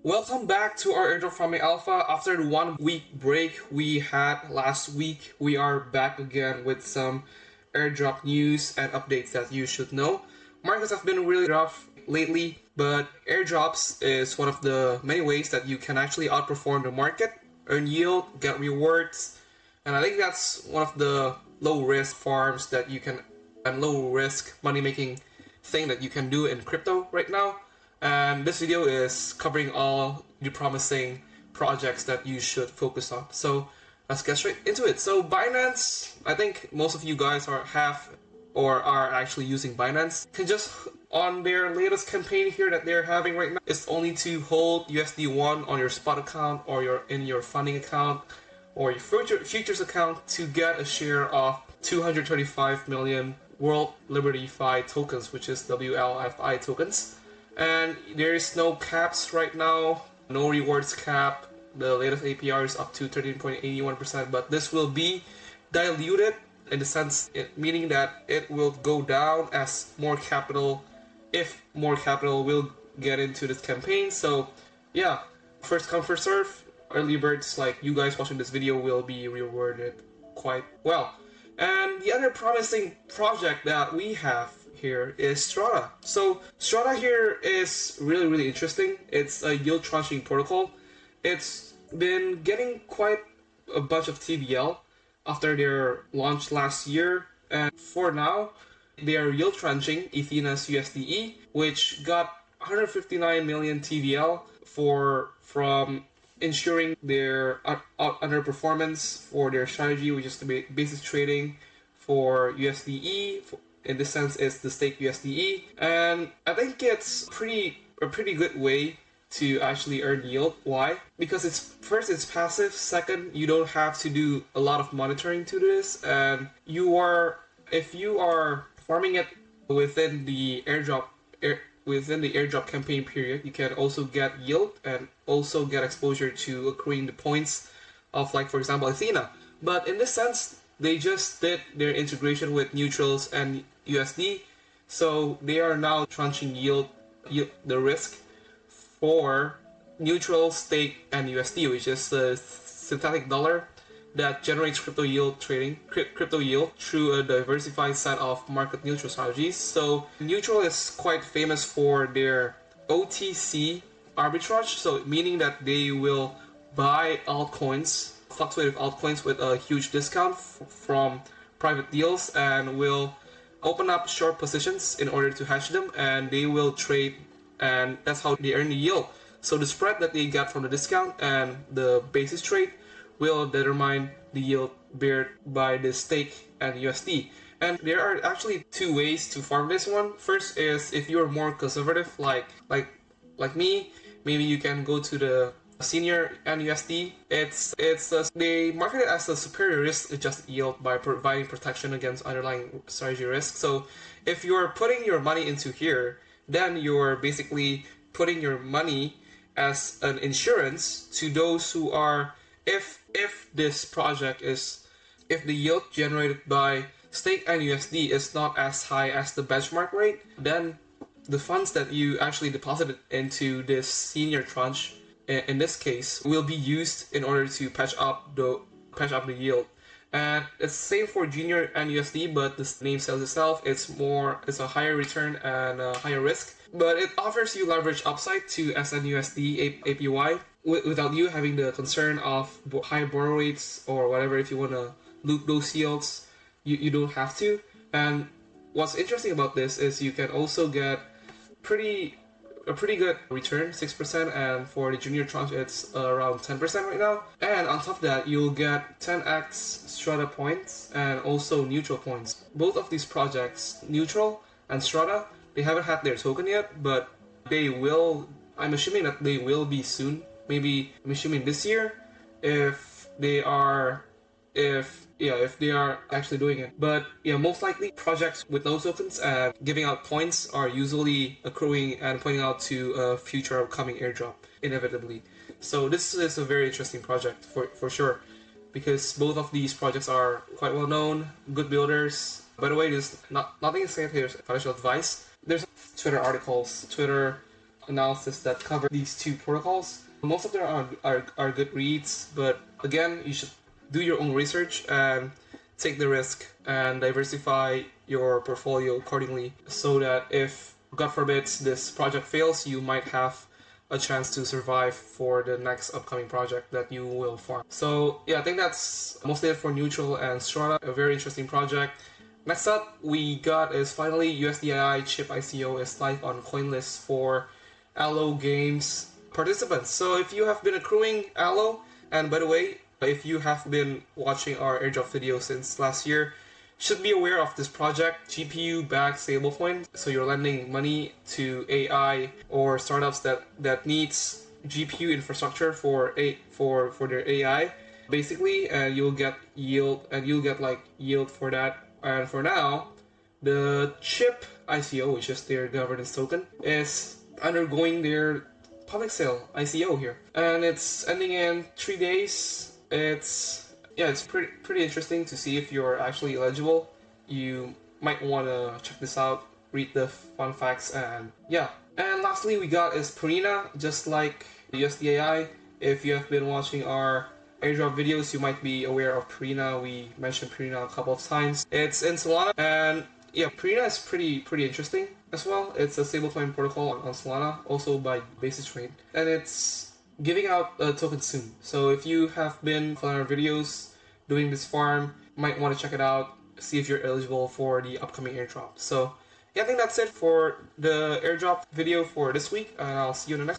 Welcome back to our Airdrop farming alpha. After the 1 week break we had last week, we are back again with some airdrop news and updates that you should know. Markets have been really rough lately, but airdrops is one of the many ways that you can actually outperform the market, earn yield, get rewards, and I think that's one of the low risk farms that you can, and low risk money making thing that you can do in crypto right now. And this video is covering all the promising projects that you should focus on. So let's get straight into it. So Binance, I think most of you guys are actually using Binance. Can just on their latest campaign here that they're having right now, it's only to hold USD1 on your spot account or in your funding account or your futures account to get a share of 235 million WLFI tokens, which is WLFI tokens. And there is no caps right now, no rewards cap. The latest APR is up to 13.81%, but this will be diluted in the sense, meaning that it will go down as more capital, if more capital will get into this campaign. So yeah, first come first serve. Early birds like you guys watching this video will be rewarded quite well. And the other promising project that we have here is Strata. So Strata here is really interesting. It's a yield tranching protocol. It's been getting quite a bunch of TVL after their launch last year, and for now they are yield tranching Athena's USDE, which got 159 million TVL from ensuring their underperformance for their strategy, which is the basis trading for USDE. In this sense, it's the stake USDE, and I think it's a pretty good way to actually earn yield. Why? Because it's passive. Second, you don't have to do a lot of monitoring to this, and if you are farming it within the airdrop campaign period, you can also get yield and also get exposure to accruing the points of, like, for example, Athena. But in this sense, they just did their integration with Neutrls and USD, so they are now tranching yield the risk for Neutrl, stake, and USD, which is the synthetic dollar that generates crypto yield through a diversified set of market neutral strategies. So Neutrl is quite famous for their OTC arbitrage, so meaning that they will buy altcoins, fluctuative altcoins with a huge discount from private deals, and will open up short positions in order to hedge them, and they will trade, and that's how they earn the yield. So the spread that they get from the discount and the basis trade will determine the yield beared by the stake and USD. And there are actually two ways to farm this one. First is, if you're more conservative, like me, maybe you can go to the senior NUSD. They market it as a superior risk-adjusted yield by providing protection against underlying strategy risk. So if you're putting your money into here, then you're basically putting your money as an insurance to those who are, if the yield generated by stake and USD is not as high as the benchmark rate, then the funds that you actually deposited into this senior tranche, in this case, will be used in order to patch up the yield. And it's the same for junior and USD, but the name says itself, it's a higher return and a higher risk, but it offers you leverage upside to SNUSD APY without you having the concern of high borrow rates or whatever. If you want to loop those yields, you don't have to. And what's interesting about this is you can also get a pretty good return, 6%, and for the junior tranche it's around 10% right now. And on top of that, you'll get 10x Strata points and also Neutrl points. Both of these projects, Neutrl and Strata, they haven't had their token yet, but they will. I'm assuming that they will be soon. Maybe I'm assuming this year, if they are actually doing it. But yeah, most likely projects with no tokens and giving out points are usually accruing and pointing out to a future upcoming airdrop inevitably. So this is a very interesting project for sure, because both of these projects are quite well known, good builders. By the way, there's nothing to say here, financial advice. There's Twitter articles, Twitter analysis that cover these two protocols. Most of them are good reads, but again, you should do your own research and take the risk and diversify your portfolio accordingly so that if, God forbid, this project fails, you might have a chance to survive for the next upcoming project that you will farm. So yeah, I think that's mostly it for Neutrl and Strata, a very interesting project. Next up, we got is finally USDI chip ICO is live on CoinList for Allo Games participants. So if you have been accruing Allo, and by the way, if you have been watching our airdrop video since last year, should be aware of this project, GPU-backed stablecoin. So you're lending money to AI or startups that needs GPU infrastructure for their AI, basically, and you'll get yield, and you'll get like yield for that. And for now, the chip ICO, which is their governance token, is undergoing their public sale ICO here, and it's ending in 3 days. It's pretty interesting to see if you're actually eligible. You might want to check this out, read the fun facts, and yeah. And lastly, we got is Parena, just like USDI. If you have been watching our airdrop videos, you might be aware of Parena. We mentioned Parena a couple of times. It's in Solana, and yeah, Parena is pretty interesting as well. It's a stablecoin protocol on Solana, also by Basis Trade, and it's giving out a token soon. So if you have been following our videos doing this farm, you might want to check it out, see if you're eligible for the upcoming airdrop. So yeah, I think that's it for the airdrop video for this week, and I'll see you in the next